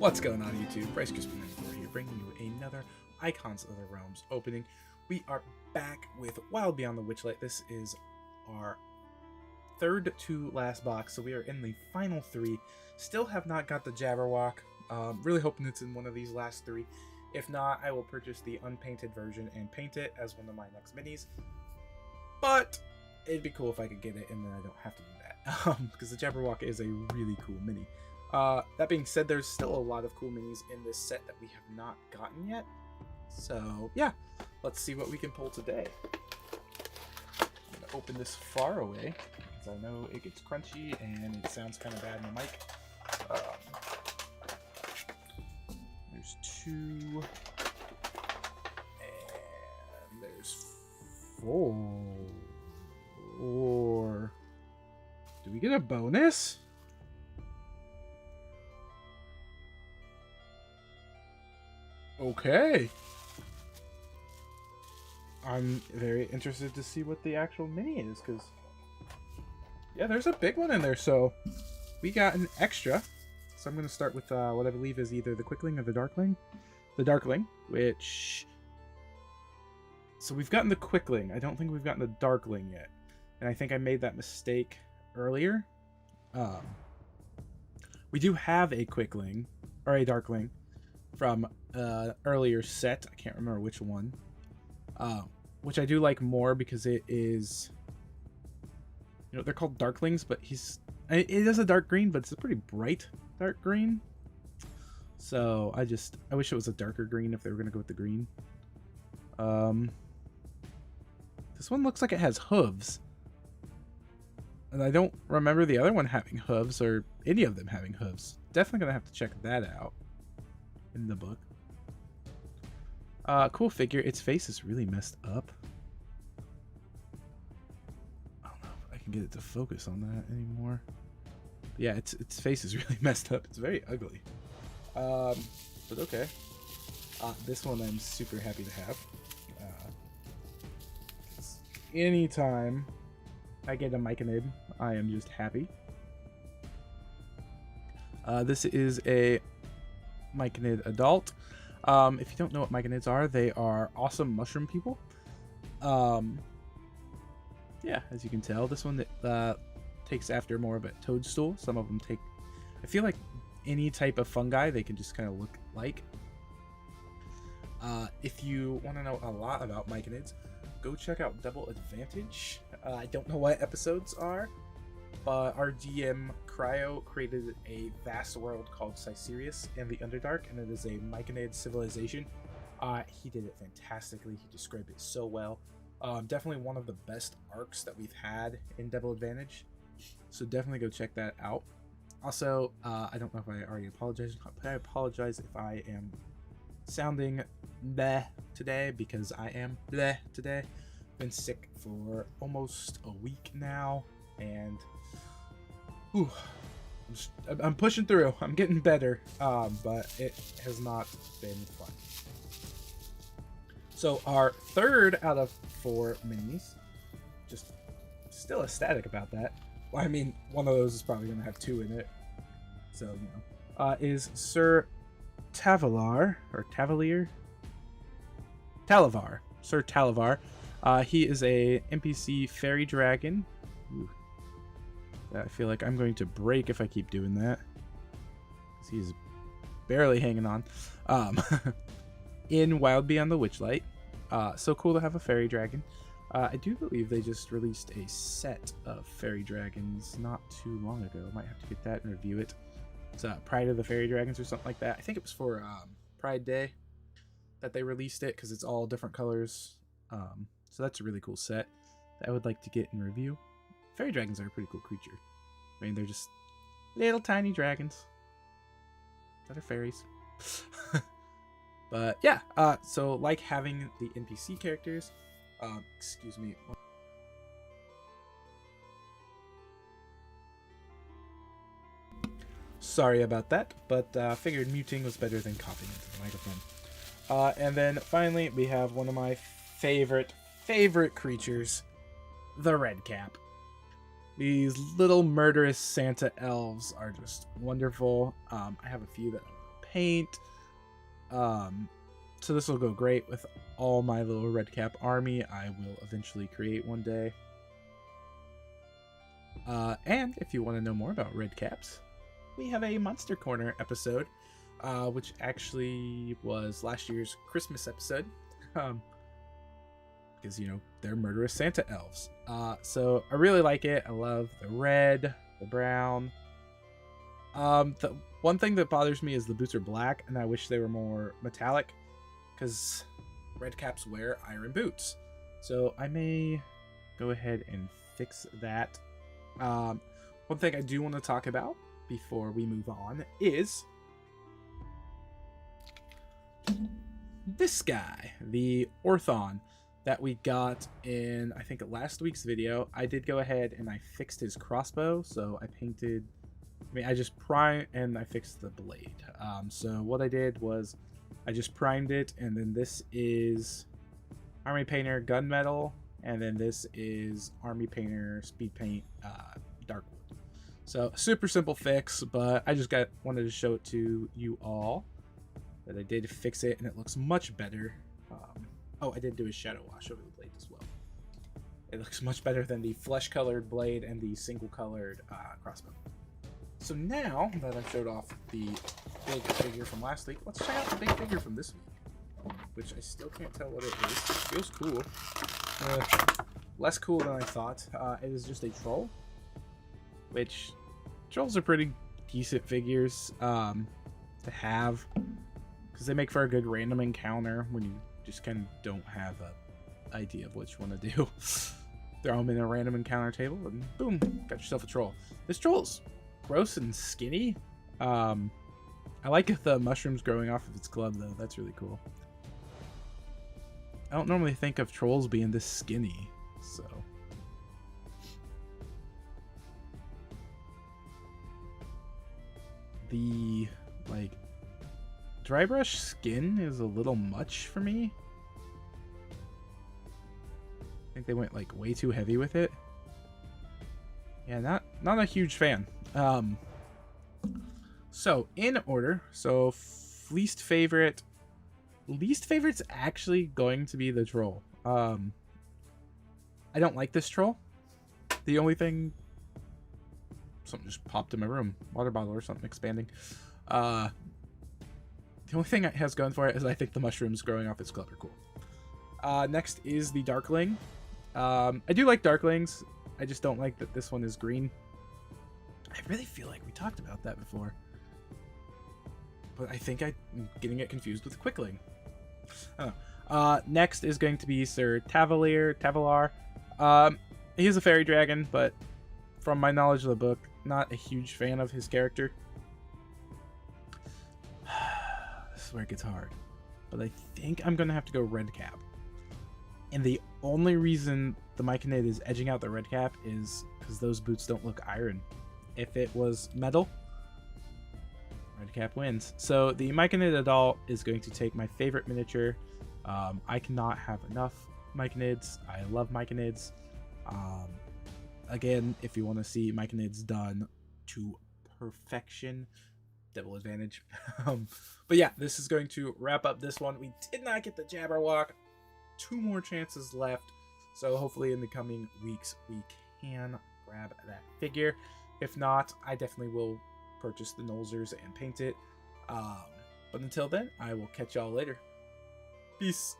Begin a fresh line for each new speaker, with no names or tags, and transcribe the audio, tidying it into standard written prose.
What's going on YouTube? Bryce Crispin94 here, bringing you another Icons of the Realms opening. We are back with Wild Beyond the Witchlight. This is our third to last box, so we are in the final three. Still have not got the Jabberwock. Really hoping it's in one of these last three. If not, I will purchase the unpainted version and paint it as one of my next minis. But it'd be cool if I could get it and then I don't have to do that. Because the Jabberwock is a really cool mini. That being said, there's still a lot of cool minis in this set that we have not gotten yet. So, yeah. Let's see what we can pull today. I'm going to open this far away, because I know it gets crunchy and it sounds kind of bad in the mic. There's two. And there's four. Do we get a bonus? Okay. I'm very interested to see what the actual mini is, because yeah, there's a big one in there. So we got an extra. So I'm going to start with what I believe is either the Quickling or the Darkling. The Darkling, which... So we've gotten the Quickling. I don't think we've gotten the Darkling yet. And I think I made that mistake earlier. We do have a Quickling, or a Darkling, from earlier set. I can't remember which one. Which I do like more because it is, you know, they're called Darklings, but it is a dark green, but it's a pretty bright dark green. So I wish it was a darker green if they were going to go with the green. This one looks like it has hooves. And I don't remember the other one having hooves, or any of them having hooves. Definitely going to have to check that out in the book. Cool figure. Its face is really messed up. I don't know if I can get it to focus on that anymore. But yeah, its face is really messed up. It's very ugly. But okay. This one I'm super happy to have. Anytime I get a Myconid, I am just happy. This is a Myconid adult. If you don't know what Myconids are, they are awesome mushroom people. Yeah, as you can tell, this one takes after more of a toadstool. Some of them take... I feel like any type of fungi they can just kind of look like. If you want to know a lot about Myconids, go check out Double Advantage. I don't know what episodes are, but our DM Cryo created a vast world called Cicerius in the Underdark, and it is a Myconid civilization. He did it fantastically. He described it so well. Definitely one of the best arcs that we've had in Double Advantage, so definitely go check that out. Also, I don't know if I already apologized, but I apologize if I am sounding bleh today, because I am bleh today. Been sick for almost a week now, and whew, I'm pushing through. I'm getting better, but it has not been fun. So our third out of 4 minis, just still ecstatic about that. Well, I mean, one of those is probably going to have 2 in it, so you know, is Sir Tavalar, or Tavalir? Talavar. Sir Talavar. He is a NPC fairy dragon. Ooh. I feel like I'm going to break if I keep doing that. He's barely hanging on. In Wild Beyond the Witchlight. So cool to have a fairy dragon. I do believe they just released a set of fairy dragons not too long ago. Might have to get that and review it. It's Pride of the Fairy Dragons or something like that. I think it was for Pride Day that they released it, because it's all different colors. So that's a really cool set that I would like to get and review. Fairy dragons are a pretty cool creature. I mean, they're just little tiny dragons that are fairies. But yeah, so like having the NPC characters. Excuse me. Sorry about that, but figured muting was better than coughing into the microphone. And then finally, we have one of my favorite creatures, the Red Cap. These little murderous Santa elves are just wonderful. I have a few that I'm paint. So this will go great with all my little red cap army I will eventually create one day. And if you want to know more about red caps, we have a Monster Corner episode, which actually was last year's Christmas episode. Because, you know, they're murderous Santa elves. So I really like it. I love the red, the brown. The one thing that bothers me is the boots are black, and I wish they were more metallic, because red caps wear iron boots. So I may go ahead and fix that. One thing I do want to talk about before we move on is this guy, the Orthon that we got in, I think, last week's video. I did go ahead and I fixed his crossbow, so I just primed and I fixed the blade. So what I did was I just primed it, and then this is Army Painter Gunmetal, and then this is Army Painter Speed Paint Darkwood. So super simple fix, but I just wanted to show it to you all that I did fix it, and it looks much better. I did do a shadow wash over the blade as well. It looks much better than the flesh-colored blade and the single-colored crossbow. So now that I've showed off the big figure from last week, let's check out the big figure from this week, which I still can't tell what it is. It feels cool. Less cool than I thought. It is just a troll, which trolls are pretty decent figures to have, because they make for a good random encounter when you just kind of don't have an idea of what you want to do. Throw them in a random encounter table and boom, got yourself a troll. This troll's gross and skinny. I like the mushrooms growing off of its glove though. That's really cool. I don't normally think of trolls being this skinny, so. The, like, dry brush skin is a little much for me. I think they went like way too heavy with it. Yeah, not a huge fan. So in order, so least favorite's actually going to be the troll. I don't like this troll. The only thing, something just popped in my room, water bottle or something expanding. The only thing it has going for it is I think the mushrooms growing off its glove are cool. Next is the Darkling. I do like Darklings. I just don't like that this one is green. I really feel like we talked about that before, but I think I'm getting it confused with Quickling. I don't know. Next is going to be Sir Tavalar. He is a fairy dragon, but from my knowledge of the book, not a huge fan of his character. This is where it gets hard, but I think I'm gonna have to go red cap. And the only reason the Myconid is edging out the red cap is because those boots don't look iron. If it was metal, red cap wins. So the Myconid Adult is going to take my favorite miniature. I cannot have enough Myconids. I love Myconids. Again, if you want to see Myconids done to perfection, double advantage. But yeah, this is going to wrap up this one. We did not get the Jabberwock. 2 more chances left, so hopefully in the coming weeks we can grab that figure. If not, I definitely will purchase the Nolzers and paint it. But until then, I will catch y'all later. Peace.